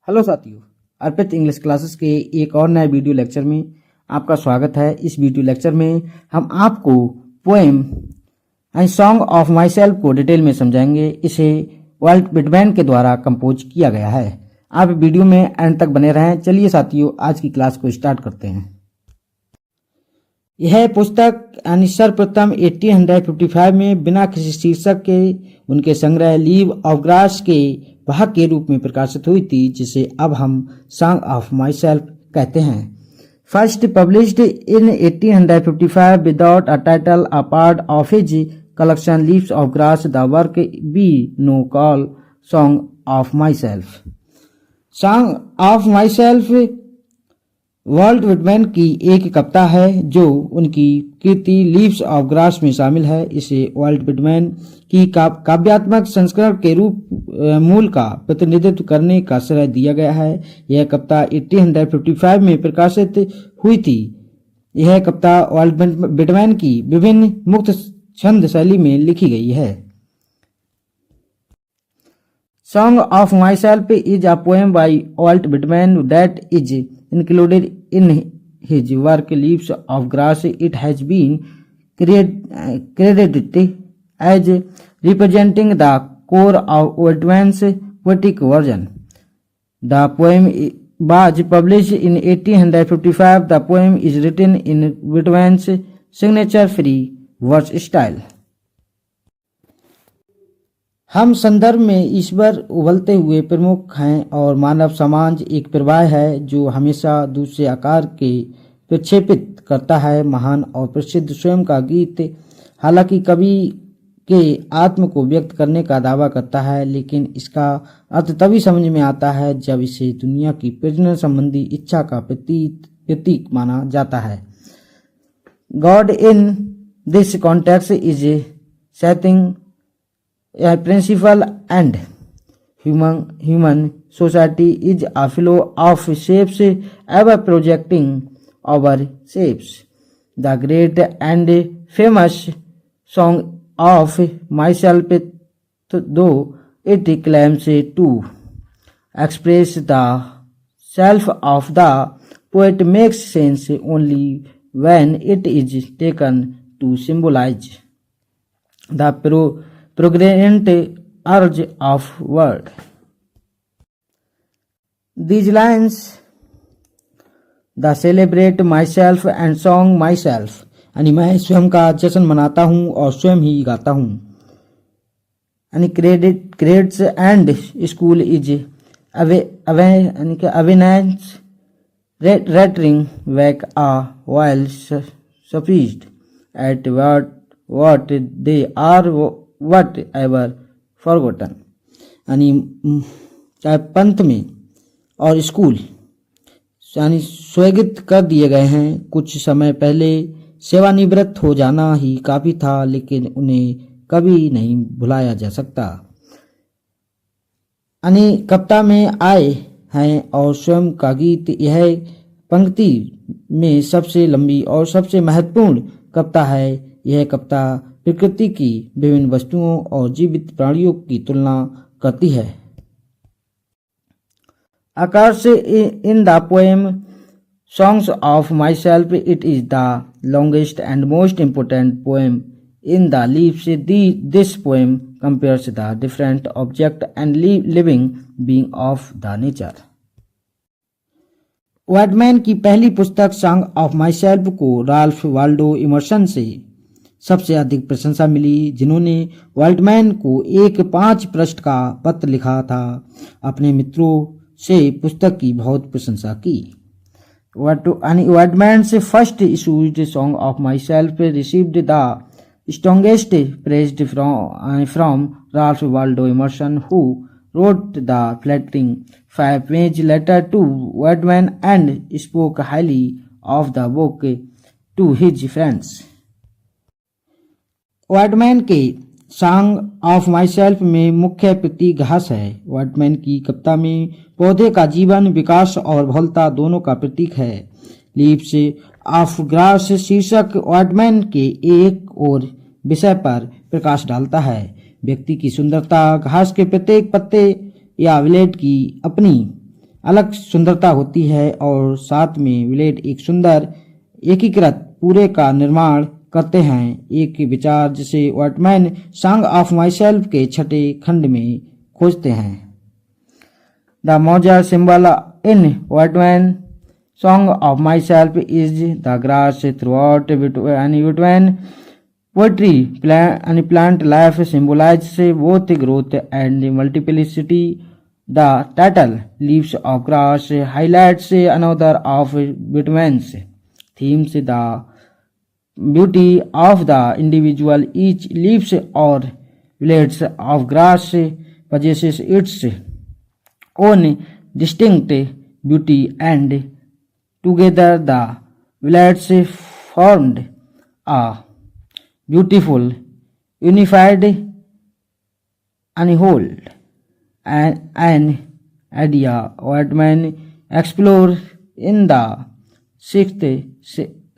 Hello साथियों, अर्पित English classes के एक और नए वीडियो लेक्चर में आपका स्वागत है। इस वीडियो लेक्चर में हम आपको poem and song of my self को डिटेल में समझाएंगे। इसे वाल्ट विटमैन के द्वारा कंपोज किया गया है। आप वीडियो में एंड तक बने रहें। चलिए साथियों, आज की क्लास को स्टार्ट करते हैं। यह पुस्तक सर्वप्रथम 1855 में बिना किसी शीर्षक के उनके संग्रह लीव ऑफ ग्रास के भाग के रूप में प्रकाशित हुई थी, जिसे अब हम सॉन्ग ऑफ माई सेल्फ कहते हैं। First published in 1855 without a title, a part of his collection Leaves of Grass, the work we now call Song of Myself. Song of Myself Walt Whitman की एक कविता है जो उनकी कृति leaves of grass में शामिल है। इसे volt Whitman की काव्यात्मक संस्करण के रूप मूल का प्रतिनिधित्व करने का श्रेय दिया गया है। यह कविता 1855 में प्रकाशित हुई थी। यह कविता वाल्ट विटमैन की विभिन्न मुक्त छंद शैली में लिखी गई है। Song of Myself is a poem by Walt Whitman that is included in his work Leaves of Grass. It has been credited as representing the core of Whitman's poetic version. The poem was published in 1855. The poem is written in Whitman's signature free verse style. हम संदर्भ में ईश्वर उबलते हुए प्रमुख हैं और मानव समाज एक प्रवाह है जो हमेशा दूसरे आकार के प्रक्षेपित करता है। महान और प्रसिद्ध स्वयं का गीत हालांकि कवि के आत्म को व्यक्त करने का दावा करता है, लेकिन इसका अर्थ तभी समझ में आता है जब इसे दुनिया की प्रजनन संबंधी इच्छा का प्रतीक माना जाता है। God in this context is setting a principle and human society is a flow of shapes ever projecting our shapes. The great and famous song of myself, though it claims to express the self of the poet, makes sense only when it is taken to symbolize the progressant urge of world. These lines the celebrate myself and song myself, यानी मैं स्वयं का जश्न मनाता हूँ और स्वयं ही गाता हूँ। यानी credits and school is abeyance retiring back a while sufficed at what they are what ever forgotten. यानी पंथ में और स्कूल यानी स्वीकृत कर दिए गए हैं। कुछ समय पहले सेवानिवृत्त हो जाना ही काफी था, लेकिन उन्हें कभी नहीं भुलाया जा सकता। यानी कविता में आए हैं और स्वयं का गीत यह पंक्ति में सबसे लंबी और सबसे महत्वपूर्ण कविता है। यह कविता प्रकृति की विभिन्न वस्तुओं और जीवित प्राणियों की तुलना करती है। Occurs in the poem Songs of Myself. It is the longest and most important poem in the leaves. This poem compares the different object and living being of the nature. वाल्टमैन की पहली पुस्तक सॉन्ग ऑफ माई सेल्फ को Ralph Waldo immersion से सबसे अधिक प्रशंसा मिली, जिन्होंने वाल्टमैन को एक 5 पृष्ठ का पत्र लिखा था। अपने मित्रों से पुस्तक की बहुत प्रशंसा की। Whitman's first issued Song of Myself received the strongest praise from Ralph Waldo Emerson, who wrote the flattering 5-page letter to Whitman and spoke highly of the book to his friends. वाल्टमैन के song of my self में मुख्य प्रतीक घास है। वाल्टमैन की कविता में पौधे का जीवन, विकास और बहुलता दोनों का प्रतीक है। लीव्स ऑफ ग्रास शीर्षक वाल्टमैन के एक और विषय पर प्रकाश डालता है। व्यक्ति की सुंदरता, घास के प्रत्येक पत्ते या ब्लेड की अपनी अलग सुंदरता होती है और साथ में विलेट एक सुंदर एकीकृत पूरे का निर्माण करते हैं। एक विचार जिसे Whitman Song of Myself के छठे खंड में खोजते हैं। The major symbol in Whitman Song of Myself is the grass throughout Whitman poetry plant life symbolize both growth and multiplicity. The title Leaves of Grass highlights another of Whitman's themes, the beauty of the individual. Each leaves or blades of grass possesses its own distinct beauty, and together the blades formed a beautiful, unified whole. An idea Whitman explores in the sixth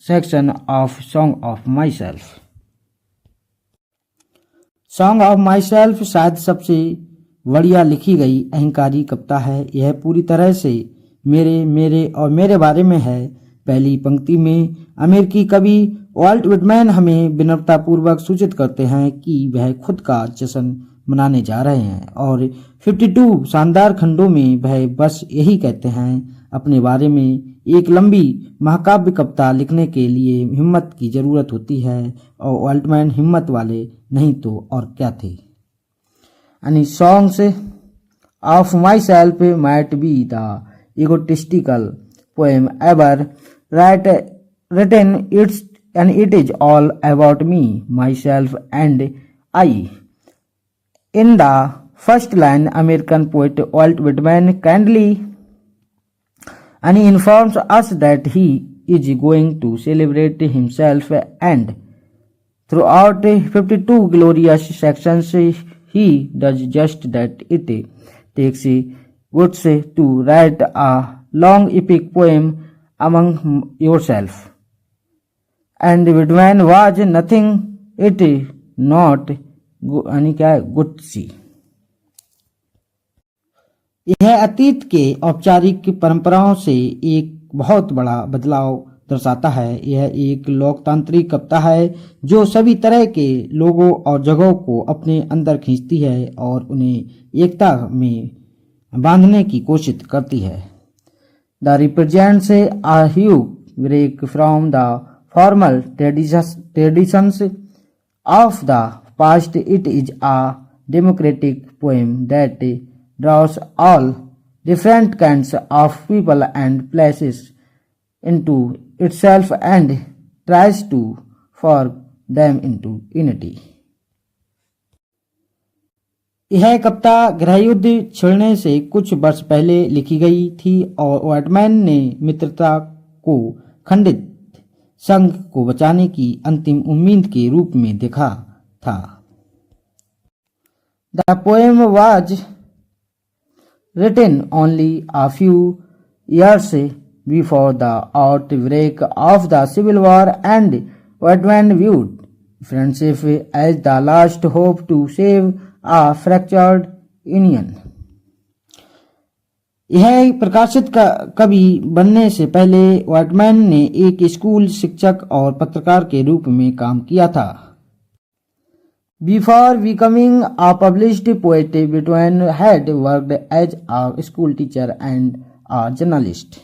section of Song of Myself. Song of Myself शायद सबसे बढ़िया लिखी गई अहंकारी कविता है। यह पूरी तरह से मेरे और मेरे बारे में है। पहली पंक्ति में अमेरिकी कवि वाल्ट विटमैन हमें विनम्रतापूर्वक सूचित करते हैं कि वह खुद का जश्न मनाने जा रहे हैं, और 52 शानदार खंडों में वह बस यही कहते हैं। अपने बारे में एक लंबी महाकाव्य कविता लिखने के लिए हिम्मत की जरूरत होती है, और व्हाइटमैन हिम्मत वाले नहीं तो और क्या थे। यानी songs of my self might be the egotistical poem ever written. It is all about me, myself, and I. In the first line, American poet Walt Whitman kindly informs us that he is going to celebrate himself, and throughout 52 glorious sections he does just that. It takes guts to write a long epic poem among yourself, and Whitman was nothing it not गुत्सी। यह अतीत के औपचारिक परंपराओं से एक बहुत बड़ा बदलाव दर्शाता है। यह एक लोकतांत्रिक कविता है जो सभी तरह के लोगों और जगहों को अपने अंदर खींचती है और उन्हें एकता में बांधने की कोशिश करती है। The represents a huge break from the formal traditions of the past. It is a democratic poem that draws all different kinds of people and places into itself and tries to form them into unity. यह कविता गृहयुद्ध छिड़ने से कुछ वर्ष पहले लिखी गई थी और Whitman ने मित्रता को खंडित संघ को बचाने की अंतिम उम्मीद के रूप में देखा था। The poem was written only a few years before the outbreak of the Civil War, and Whitman viewed friendship as the last hope to save a fractured union. यह प्रकाशित कवि बनने से पहले व्हाइटमैन ने एक स्कूल शिक्षक और पत्रकार के रूप में काम किया था। Before becoming a published poet, Whitman had worked as a school teacher and a journalist.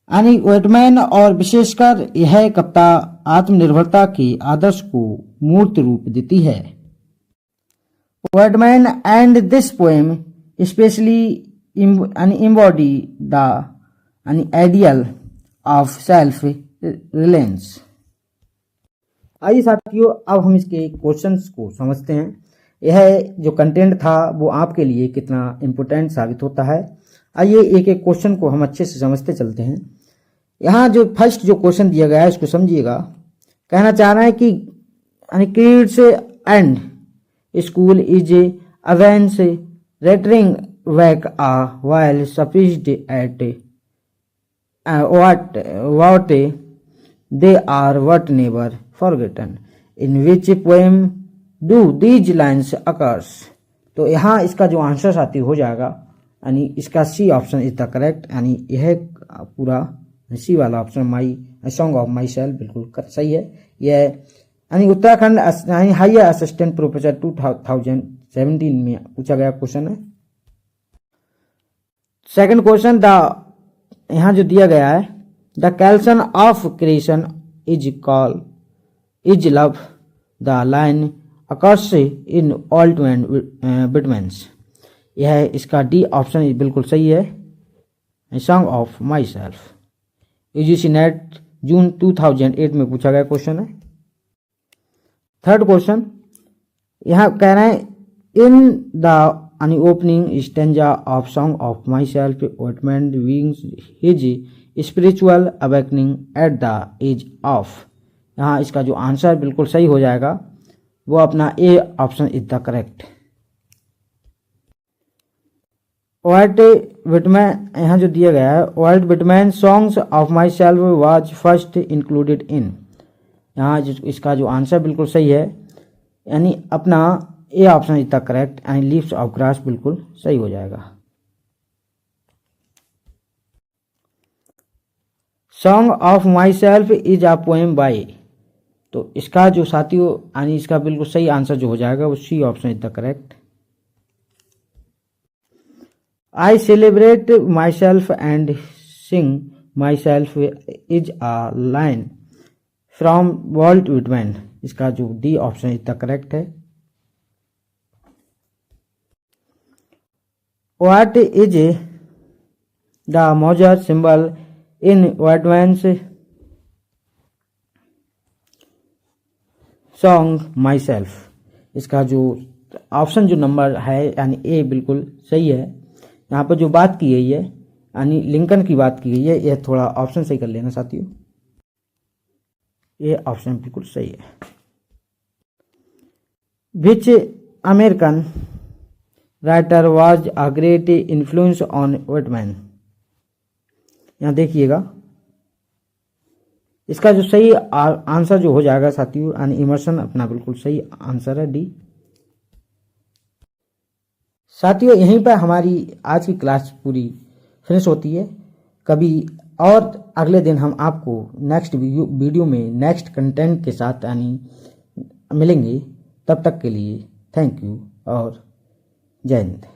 यानी व्हाइटमैन और विशेषकर यह कविता आत्मनिर्भरता के आदर्श को मूर्त रूप देती है। Whitman and this poem especially embody the ideal of self-reliance. आइए साथियों, अब हम इसके क्वेश्चंस को समझते हैं। यह जो कंटेंट था वो आपके लिए कितना इम्पोर्टेंट साबित होता है। आइए एक एक क्वेश्चन को हम अच्छे से समझते चलते हैं। यहाँ जो फर्स्ट जो क्वेश्चन दिया गया है इसको समझिएगा। कहना चाह रहा है कि kids and school is abeyance retiring back a while sufficed at what they are what never forgotten. In which poem do these lines occurs? तो यहाँ इसका जो आंसर साथी हो जाएगा यानी इसका C option is the correct, यानी यह पूरा सी वाला option my Song of Myself बिल्कुल सही है। यह यानी उत्तराखंड हायर असिस्टेंट प्रोफेसर 2017 में पूछा गया क्वेश्चन है। सेकंड क्वेश्चन, यहाँ जो दिया गया है, the kelson of creation is love, the line occurs in all Whitman's. यह इसका डी ऑप्शन बिल्कुल सही है, Song of Myself. UGC NET June 2008 में पूछा गया क्वेश्चन है। थर्ड क्वेश्चन, यहाँ कह रहे हैं in the opening stanza of Song of Myself Whitman wings his spiritual awakening at the age of. यहाँ इसका जो आंसर बिल्कुल सही हो जाएगा वो अपना A option is the correct. Walt Whitman, यहाँ जो दिया गया है, Walt Whitman songs of myself was first included in. यहाँ इसका जो आंसर बिल्कुल सही है, यानी अपना A option is the correct, यानी लीव्स ऑफ ग्रास बिल्कुल सही हो जाएगा। Song of Myself is a poem by, तो इसका जो साथियों यानी इसका बिल्कुल सही आंसर जो हो जाएगा वो C option is the correct. I celebrate myself and sing myself is a line from Walt Whitman। इसका जो D option is the correct है। What is the major symbol in Whitman's song myself? इसका जो option जो number है यानी ए बिल्कुल सही है। यहाँ पर जो बात की गई है यानी लिंकन की बात की गई है, यह थोड़ा ऑप्शन सही कर लेना साथियों, ये ऑप्शन बिल्कुल सही है। Which American writer was a great influence on Whitman. यहाँ देखिएगा इसका जो सही आंसर जो हो जाएगा साथियों यानी इमर्सन अपना बिल्कुल सही आंसर है, डी। साथियों यहीं पर हमारी आज की क्लास पूरी फिनिश होती है। कभी और अगले दिन हम आपको नेक्स्ट वीडियो में नेक्स्ट कंटेंट के साथ यानी मिलेंगे। तब तक के लिए थैंक यू और जय हिंद।